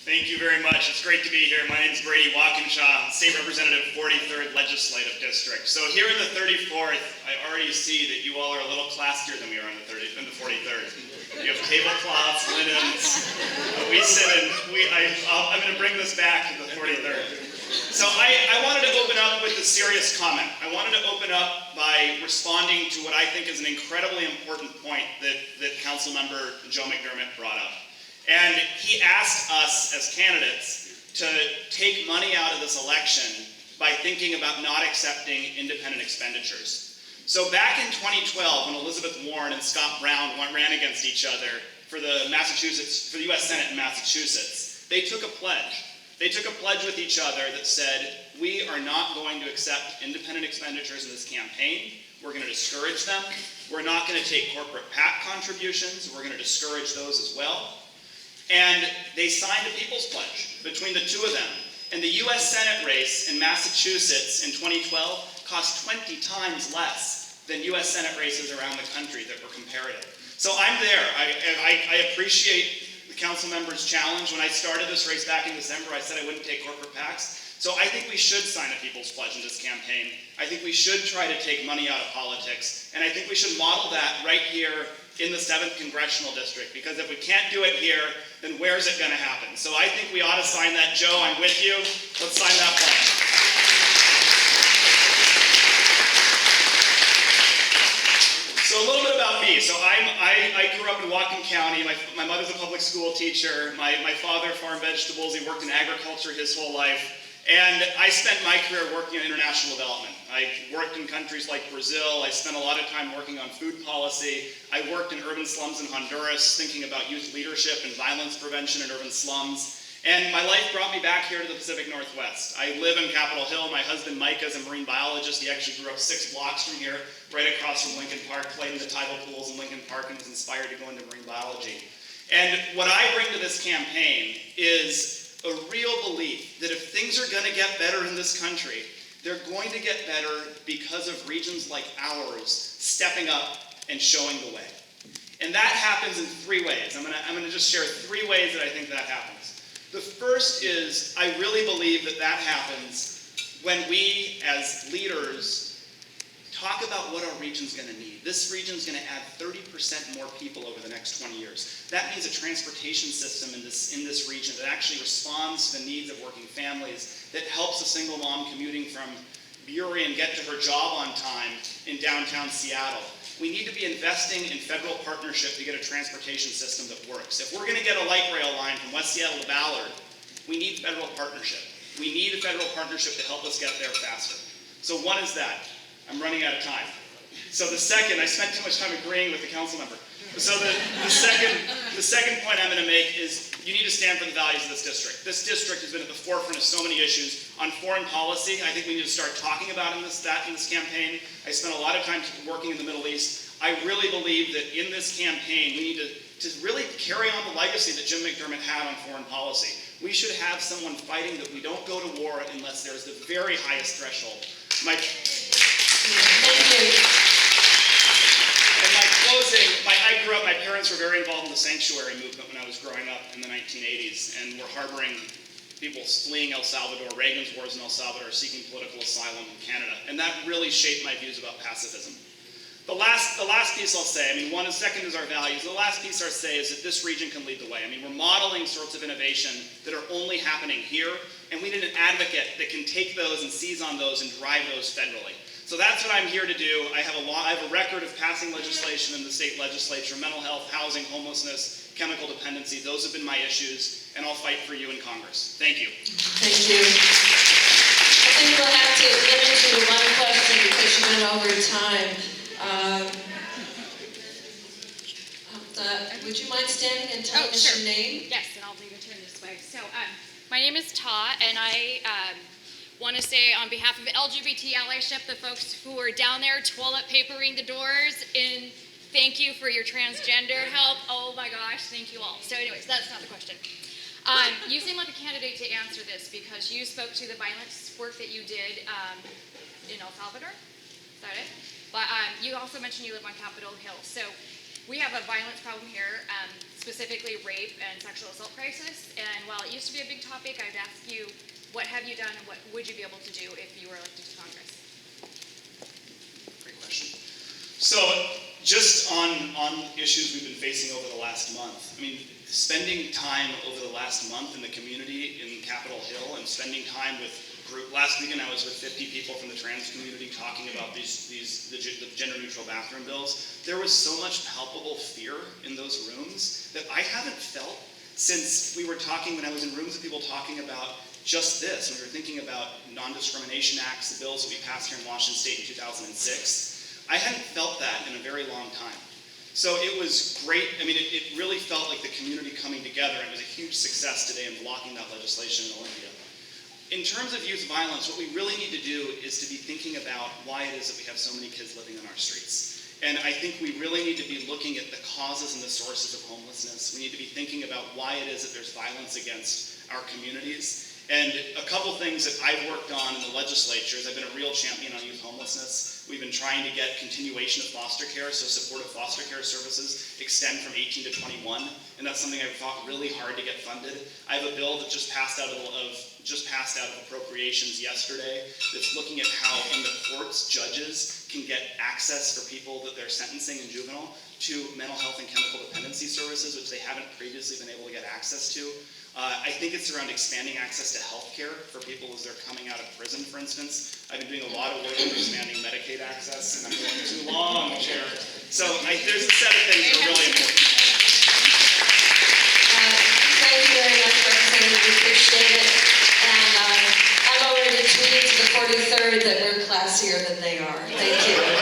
Thank you very much. It's great to be here. My name is Brady Walkinshaw, State Representative, 43rd Legislative District. So here in the 34th, I already see that you all are a little classier than we are in the 43rd. You have tablecloths, linens. We sit in. I'm going to bring this back to the 43rd. So I wanted to open up with a serious comment. I wanted to open up by responding to what I think is an incredibly important point that Councilmember Joe McDermott brought up. And he asked us as candidates to take money out of this election by thinking about not accepting independent expenditures. So back in 2012, when Elizabeth Warren and Scott Brown ran against each other for the U.S. Senate in Massachusetts, they took a pledge. They took a pledge with each other that said, we are not going to accept independent expenditures in this campaign. We're going to discourage them. We're not going to take corporate PAC contributions. We're going to discourage those as well. And they signed a People's Pledge between the two of them. And the U.S. Senate race in Massachusetts in 2012 cost 20 times less than U.S. Senate races around the country that were comparative. So I'm there. I appreciate the council member's challenge. When I started this race back in December, I said I wouldn't take corporate PACs. So I think we should sign a People's Pledge in this campaign. I think we should try to take money out of politics. And I think we should model that right here in the 7th Congressional District, because if we can't do it here, then where's it going to happen? So I think we ought to sign that. Joe, I'm with you. Let's sign that pledge. So a little bit about me. So I grew up in Whatcom County. My mother's a public school teacher. My father farmed vegetables. He worked in agriculture his whole life. And I spent my career working in international development. I worked in countries like Brazil. I spent a lot of time working on food policy. I worked in urban slums in Honduras, thinking about youth leadership and violence prevention in urban slums. And my life brought me back here to the Pacific Northwest. I live in Capitol Hill. My husband, Micah, is a marine biologist. He actually grew up 6 blocks from here, right across from Lincoln Park, played in the tidal pools in Lincoln Park, and was inspired to go into marine biology. And what I bring to this campaign is a real belief that if things are going to get better in this country, they're going to get better because of regions like ours stepping up and showing the way. And that happens in 3 ways. I'm going to just share 3 ways that I think that happens. The first is I really believe that happens when we as leaders talk about what our region's going to need. This region's going to add 30% more people over the next 20 years. That means a transportation system in this region that actually responds to the needs of working families, that helps a single mom commuting from Burien get to her job on time in downtown Seattle. We need to be investing in federal partnership to get a transportation system that works. If we're going to get a light rail line from West Seattle to Ballard, we need federal partnership. We need a federal partnership to help us get there faster. So one is that. I'm running out of time. So the second, I spent too much time agreeing with the council member. So the second point I'm going to make is you need to stand for the values of this district. This district has been at the forefront of so many issues. On foreign policy, I think we need to start talking about in this campaign. I spent a lot of time working in the Middle East. I really believe that in this campaign, we need to really carry on the legacy that Jim McDermott had on foreign policy. We should have someone fighting that we don't go to war unless there's the very highest threshold. Thank you. In my closing, my parents were very involved in the sanctuary movement when I was growing up in the 1980s, and were harboring people fleeing El Salvador, Reagan's wars in El Salvador, seeking political asylum in Canada. And that really shaped my views about pacifism. The last piece I'll say, second is our values. The last piece I'll say is that this region can lead the way. We're modeling sorts of innovation that are only happening here, and we need an advocate that can take those and seize on those and drive those federally. So that's what I'm here to do. I have a record of passing legislation in the state legislature: mental health, housing, homelessness, chemical dependency. Those have been my issues, and I'll fight for you in Congress. Thank you. Thank you. I think we'll have to limit to one question because you went over time. Would you mind standing and telling us your name? Yes, and I'll leave it turn this way. So my name is Ta, and I want to say on behalf of LGBT allyship, the folks who are down there toilet papering the doors, and thank you for your transgender help. Oh my gosh, thank you all. So anyways, that's not the question. You seem like a candidate to answer this because you spoke to the violence work that you did in El Salvador. Is that it? But you also mentioned you live on Capitol Hill. So we have a violence problem here, specifically rape and sexual assault crisis. And while it used to be a big topic, I'd ask you, what have you done and what would you be able to do if you were elected to Congress? Great question. So just on issues we've been facing over the last month, I mean, spending time over the last month in the community in Capitol Hill and spending time with last weekend I was with 50 people from the trans community talking about the gender-neutral bathroom bills. There was so much palpable fear in those rooms that I haven't felt since we were talking, when I was in rooms with people talking about just this. We were thinking about non-discrimination acts, the bills that we passed here in Washington State in 2006. I hadn't felt that in a very long time. So it was great. I mean, it really felt like the community coming together, and it was a huge success today in blocking that legislation in Olympia. In terms of youth violence, what we really need to do is to be thinking about why it is that we have so many kids living on our streets. And I think we really need to be looking at the causes and the sources of homelessness. We need to be thinking about why it is that there's violence against our communities. And a couple things that I've worked on in the legislature is I've been a real champion on youth homelessness. We've been trying to get continuation of foster care, so supportive foster care services extend from 18 to 21, and that's something I've fought really hard to get funded. I have a bill that just passed out of appropriations yesterday that's looking at how in the courts judges can get access for people that they're sentencing in juvenile to mental health and chemical dependency services, which they haven't previously been able to get access to. I think it's around expanding access to health care for people as they're coming out of prison, for instance. I've been doing a lot of work on expanding Medicaid access, and I'm going too long, Chair. So there's a set of things that are really important. Thank you very much, Representative. We appreciate it. And I'm already tweeting to the 43rd that we're classier than they are. Thank you.